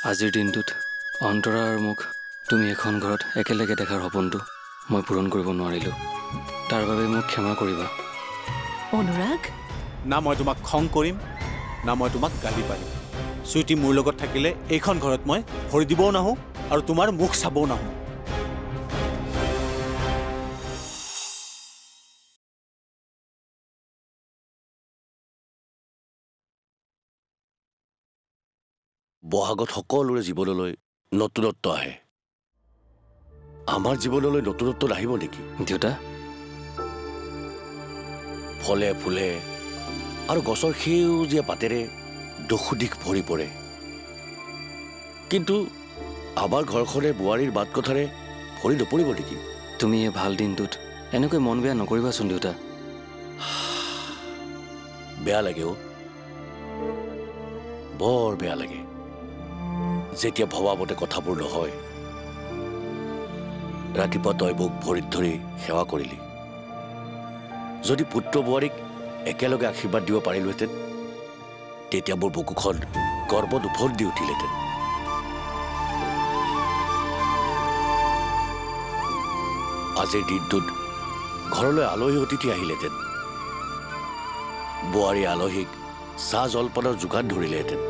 আজিৰ দিনটোত অন্তৰা আৰু মোক তুমি এখন ঘৰত একেলগে দেখাৰ সপোনটো মই পূৰণ কৰিব নোৱাৰিলোঁ। তাৰ বাবে মোক ক্ষমা কৰিবা। অনুৰাগ, না মই তোমাক খং কৰিম না মই তোমাক গালি পাৰিম। চুইটি মোৰ লগত থাকিলে এইখন ঘৰত মই ভৰি দিবও নাহোঁ আৰু তোমাৰ মুখ চাবও নাহোঁ। বহাগত সকলোৰে জীৱনলৈ নতুনত্ব আহে। আমাৰ জীৱনলৈ নতুনত্ব নাহিব নেকি? দেউতা, ফলে ফুলে আৰু গছৰ সেউজীয়া পাতেৰে দোষোদিশ ভৰি পৰে, কিন্তু আমাৰ ঘৰখনে বোৱাৰীৰ বাট কথাৰে ভৰি নপৰিব নেকি? তুমি এই ভাল দিনটোত এনেকৈ মন বেয়া নকৰিবাচোন দেউতা। বেয়া লাগে অ', বৰ বেয়া লাগে যেতিয়া ভবামতে কথাবোৰ নহয়। ৰাতিপুৱা তই মোক ভৰিত ধৰি সেৱা কৰিলি। যদি পুত্ৰ বোৱাৰীক একেলগে আশীৰ্বাদ দিব পাৰিলোহেঁতেন তেতিয়া মোৰ বুকুখন গৰ্বত উফন্দি উঠিলহেঁতেন। আজিৰ দিনটোত ঘৰলৈ আলহী অতিথি আহিলেহেঁতেন। বোৱাৰী আলহীক চাহ জলপানৰ যোগান ধৰিলেহেঁতেন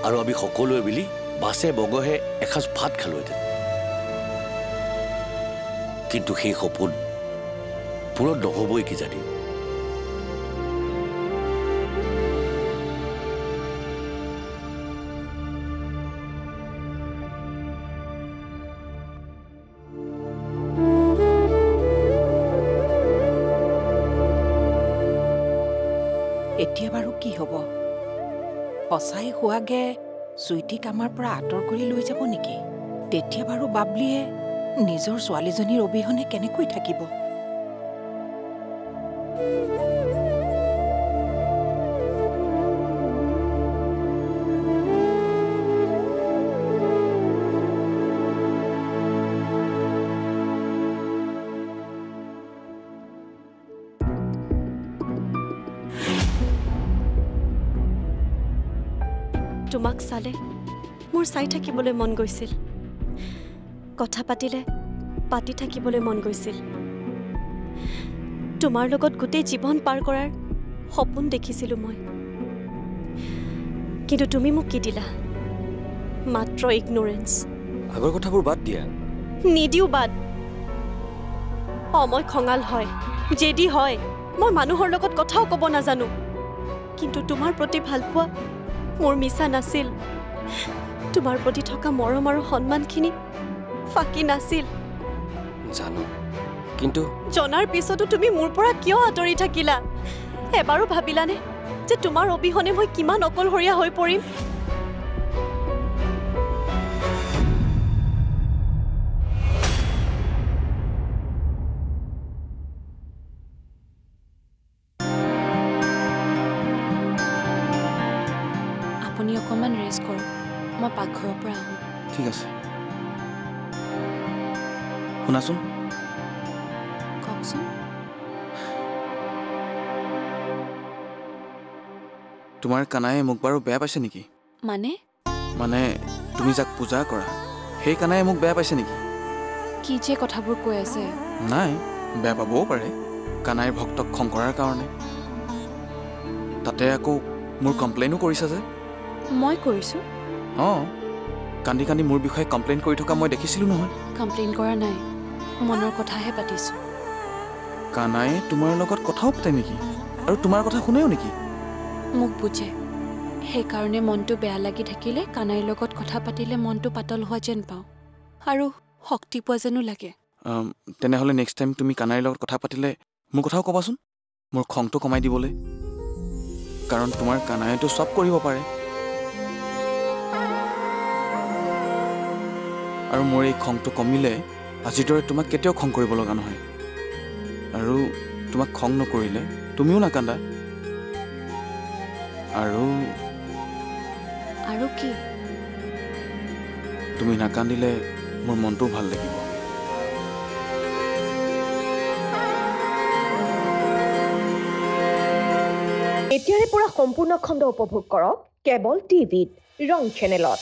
আৰু আমি সকলোৱে মিলি বাছে বগহে এসাঁজ ভাত খালোহেঁতেন। কিন্তু সেই সপোন পূৰণ নহবই কিজানি। এতিয়া বাৰু কি হ'ব? সঁচাই হোৱাগে চুইটিক আমাৰ পৰা আঁতৰ কৰি লৈ যাব নেকি? তেতিয়া বাৰু বাবলিয়ে নিজৰ ছোৱালীজনীৰ অবিহনে কেনেকৈ থাকিব? তোমাক চালে মোৰ চাই থাকিবলৈ মন গৈছিল, কথা পাতিলে পাতি থাকিবলৈ মন গৈছিল। তোমাৰ লগত গোটেই জীৱন পাৰ কৰাৰ সপোন দেখিছিলোঁ মই। কিন্তু তুমি মোক কি দিলা? মাত্ৰ ইগনোৰেঞ্চ। আগৰ কথাবোৰ বাদ দিয়া। নিদিও বাদ। মই খঙাল হয়, জেদি হয়, মই মানুহৰ লগত কথাও ক'ব নাজানো। কিন্তু তোমাৰ প্ৰতি ভালপোৱা মোৰ মিছা নাছিল। তোমাৰ প্ৰতি থকা মৰম আৰু সন্মানখিনি ফাঁকি নাছিল। জানো, কিন্তু জনাৰ পিছতো তুমি মোৰ পৰা কিয় আঁতৰি থাকিলা? এবাৰো ভাবিলানে যে তোমাৰ অবিহনে মই কিমান অকলশৰীয়া হৈ পৰিম? আপুনি অকণমান ৰেষ্ট কৰক, মই পাকঘৰৰ পৰা আহোঁ। ঠিক আছে। শুনাচোন, কওকচোন। তোমাৰ কানায়ে মোক বাৰু বেয়া পাইছে নেকি? মানে তুমি যাক পূজা কৰা সেই কানায়ে মোক বেয়া পাইছে নেকি? কি যে কথাবোৰ কৈ আছে? নাই, বেয়া পাবও পাৰে কানাইৰ ভক্তক খং কৰাৰ কাৰণে। তাতে আকৌ মোৰ কমপ্লেইনো কৰিছা যে। মই কৰিছোঁ? অঁ, কান্দি কান্দি মোৰ বিষয়ে কমপ্লেইন কৰি থকা মই দেখিছিলোঁ নহয়। কমপ্লেইন কৰা নাই, মনৰ কথাহে পাতিছোঁ। কানায়ে তোমাৰ লগত কথাও পাতে নেকি? আৰু তোমাৰ কথা শুনেও নেকি? মোক বুজে, সেইকাৰণে মনটো বেয়া লাগি থাকিলে কানাইৰ লগত কথা পাতিলে মনটো পাতল হোৱা যেন পাওঁ আৰু শক্তি পোৱা যেনো লাগে। তেনেহ'লে নেক্সট টাইম তুমি কানাইৰ লগত কথা পাতিলে মোৰ কথাও ক'বাচোন, মোৰ খংটো কমাই দিবলৈ। কাৰণ তোমাৰ কানায়েতো চব কৰিব পাৰে আৰু মোৰ এই খংটো কমিলে আজিৰ দৰে তোমাক কেতিয়াও খং কৰিব লগা নহয়। আৰু তোমাক খং নকৰিলে তুমিও নাকান্দা। আৰু কি? তুমি নাকান্দিলে মোৰ মনটোও ভাল লাগিব। এতিয়াৰে পৰা সম্পূৰ্ণ খণ্ড উপভোগ কৰক কেবল টিভিত ৰং চেনেলত।